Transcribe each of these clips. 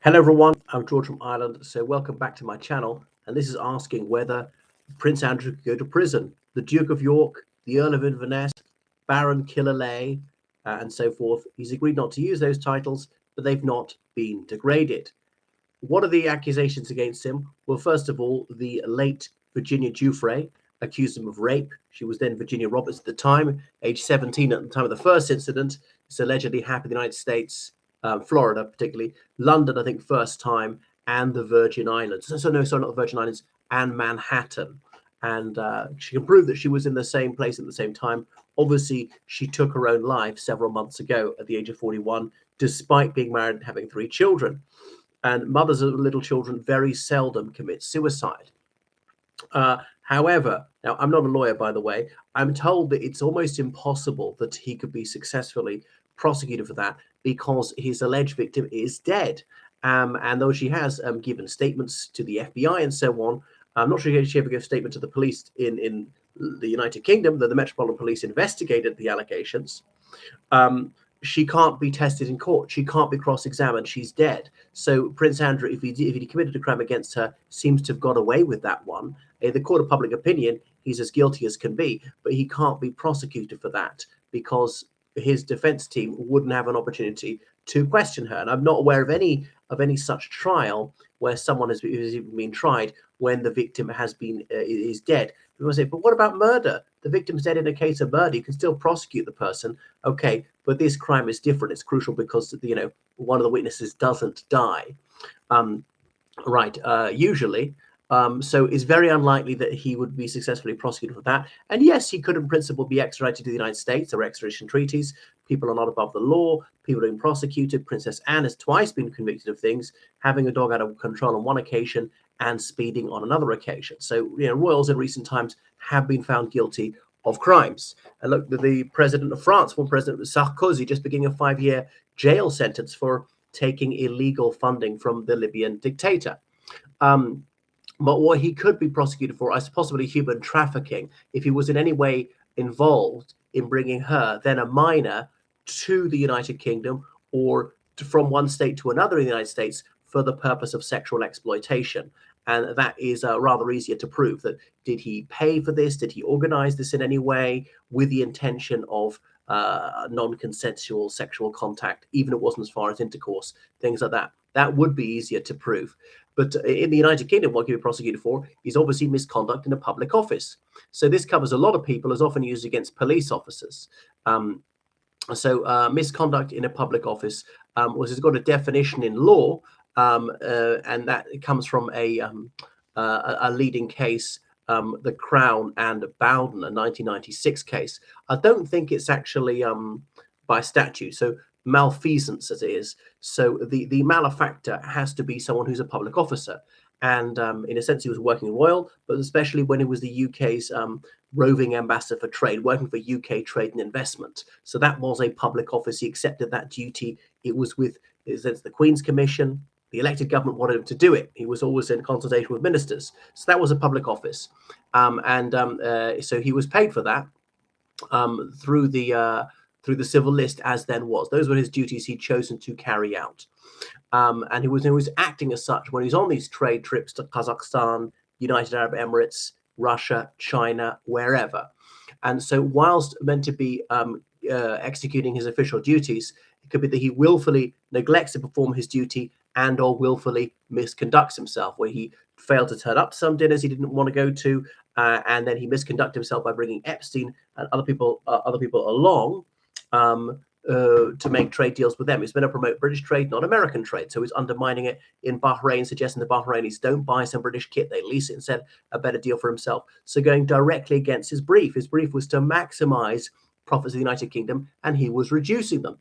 Hello everyone, I'm George from Ireland. So welcome back to my channel. And this is asking whether Prince Andrew could go to prison. The Duke of York, the Earl of Inverness, Baron Killalay, and so forth. He's agreed not to use those titles, but they've not been degraded. What are the accusations against him? Well, first of all, the late Virginia Giuffre accused him of rape. She was then Virginia Roberts at the time, age 17 at the time of the first incident. It's allegedly happened in the United States, Florida particularly, London, I think, first time, and the Virgin Islands. No, sorry, not the Virgin Islands, and Manhattan. And she can prove that she was in the same place at the same time. Obviously, she took her own life several months ago at the age of 41, despite being married and having 3 children. And mothers of little children very seldom commit suicide. However, now I'm not a lawyer, by the way. I'm told that it's almost impossible that he could be successfully prosecuted for that because his alleged victim is dead. And though she has given statements to the FBI and so on, I'm not sure she ever gave a statement to the police in the United Kingdom, that the Metropolitan Police investigated the allegations. She can't be tested in court. She can't be cross-examined. She's dead. So Prince Andrew, if he committed a crime against her, seems to have got away with that one. In the court of public opinion, he's as guilty as can be, but he can't be prosecuted for that because his defense team wouldn't have an opportunity to question her. And I'm not aware of any such trial where someone has been tried when the victim has been is dead. People say, but what about murder? The victim's dead in a case of murder. You can still prosecute the person. Okay, but this crime is different. It's crucial because one of the witnesses doesn't die. Usually. So it's very unlikely that he would be successfully prosecuted for that. And yes, he could in principle be extradited to the United States. There are extradition treaties. People are not above the law. People are being prosecuted. Princess Anne has twice been convicted of things, having a dog out of control on one occasion and speeding on another occasion. So, royals in recent times have been found guilty of crimes. And look, the president of France, former President Sarkozy, just beginning a 5-year jail sentence for taking illegal funding from the Libyan dictator. But what he could be prosecuted for is possibly human trafficking if he was in any way involved in bringing her, then a minor, to the United Kingdom or from one state to another in the United States for the purpose of sexual exploitation. And that is rather easier to prove. That did he pay for this? Did he organize this in any way with the intention of non-consensual sexual contact, even if it wasn't as far as intercourse, things like that? That would be easier to prove. But in the United Kingdom, what he can be prosecuted for is obviously misconduct in a public office. So this covers a lot of people, is often used against police officers. Misconduct in a public office has got a definition in law, and that comes from a leading case, the Crown and Bowden, a 1996 case. I don't think it's actually by statute. So malfeasance as it is. So the malefactor has to be someone who's a public officer. And in a sense, he was working royal, but especially when he was the UK's roving ambassador for trade, working for UK trade and investment. So that was a public office. He accepted that duty. It was with the Queen's Commission. The elected government wanted him to do it. He was always in consultation with ministers. So that was a public office. So he was paid for that through the civil list as then was. Those were his duties he'd chosen to carry out. And he was acting as such when he was on these trade trips to Kazakhstan, United Arab Emirates, Russia, China, wherever. And so whilst meant to be executing his official duties, it could be that he willfully neglects to perform his duty and or willfully misconducts himself, where he failed to turn up to some dinners he didn't want to go to, and then he misconducted himself by bringing Epstein and other people along to make trade deals with them. He's going to promote British trade, not American trade. So he's undermining it in Bahrain, suggesting the Bahrainis don't buy some British kit, they lease it instead, a better deal for himself. So going directly against his brief. His brief was to maximize profits of the United Kingdom, and he was reducing them.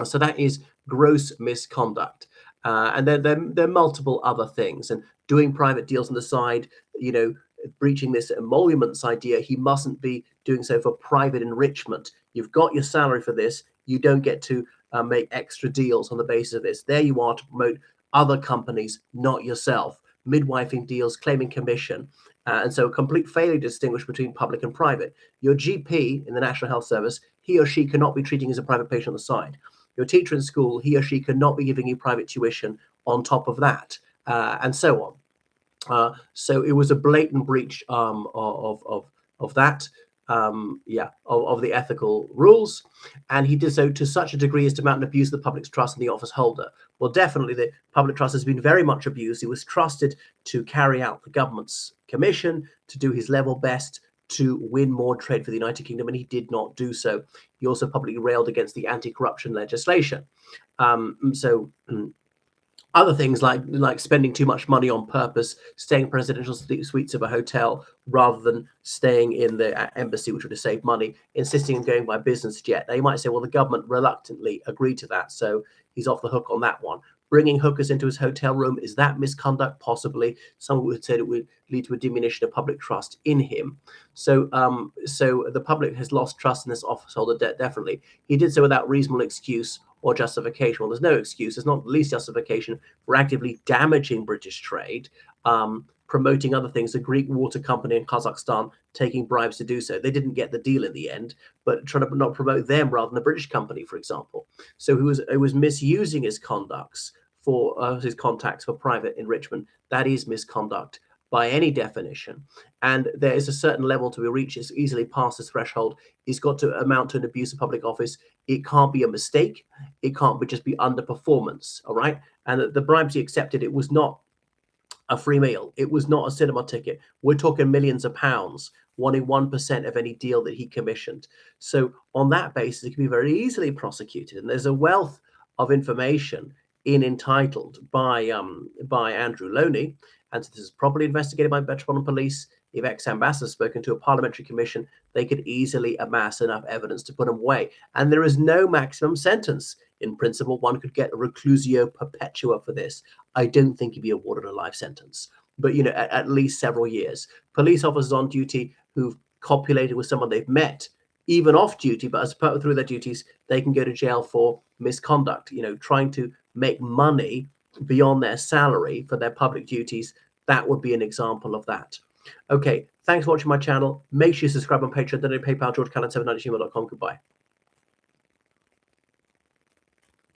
So that is gross misconduct. And there are multiple other things. And doing private deals on the side, breaching this emoluments idea, he mustn't be doing so for private enrichment. You've got your salary for this. You don't get to make extra deals on the basis of this. There you are to promote other companies, not yourself. Midwifing deals, claiming commission. And so a complete failure to distinguish between public and private. Your GP in the National Health Service, he or she cannot be treating as a private patient on the side. your teacher in school, he or she cannot be giving you private tuition on top of that, and so on. So it was a blatant breach of that, of the ethical rules, and he did so to such a degree as to mount an abuse of the public's trust in the office holder. Well, definitely the public trust has been very much abused. He was trusted to carry out the government's commission, to do his level best to win more trade for the United Kingdom, and he did not do so. He also publicly railed against the anti-corruption legislation. Other things like spending too much money on purpose, staying in presidential suites of a hotel rather than staying in the embassy, which would have saved money, insisting on going by business jet. Now, you might say, well, the government reluctantly agreed to that, so he's off the hook on that one. Bringing hookers into his hotel room, is that misconduct? Possibly. Some would say it would lead to a diminution of public trust in him. So the public has lost trust in this office holder, definitely. He did so without reasonable excuse or justification. Well, there's no excuse. There's not the least justification for actively damaging British trade, promoting other things. The Greek water company in Kazakhstan taking bribes to do so. They didn't get the deal in the end, but trying to not promote them rather than the British company, for example. So he was misusing his contacts for private enrichment. That is misconduct by any definition. And there is a certain level to be reached. It's easily past this threshold. It's got to amount to an abuse of public office. It can't be a mistake. It can't just be underperformance. All right. And the bribes he accepted, it was not a free meal. It was not a cinema ticket. We're talking millions of pounds, wanting 1% of any deal that he commissioned. So on that basis, it can be very easily prosecuted. And there's a wealth of information entitled by Andrew Loney. And so this is properly investigated by Metropolitan Police. If ex-ambassadors spoken to a parliamentary commission, they could easily amass enough evidence to put him away. And there is no maximum sentence. In principle, one could get a reclusio perpetua for this. I don't think he'd be awarded a life sentence, but at least several years. Police officers on duty who've copulated with someone they've met, even off duty, but as part through their duties, they can go to jail for misconduct. Trying to make money beyond their salary for their public duties. That would be an example of that. Okay, thanks for watching my channel. Make sure you subscribe on Patreon, donate PayPal, georgecallan790@gmail.com. Goodbye.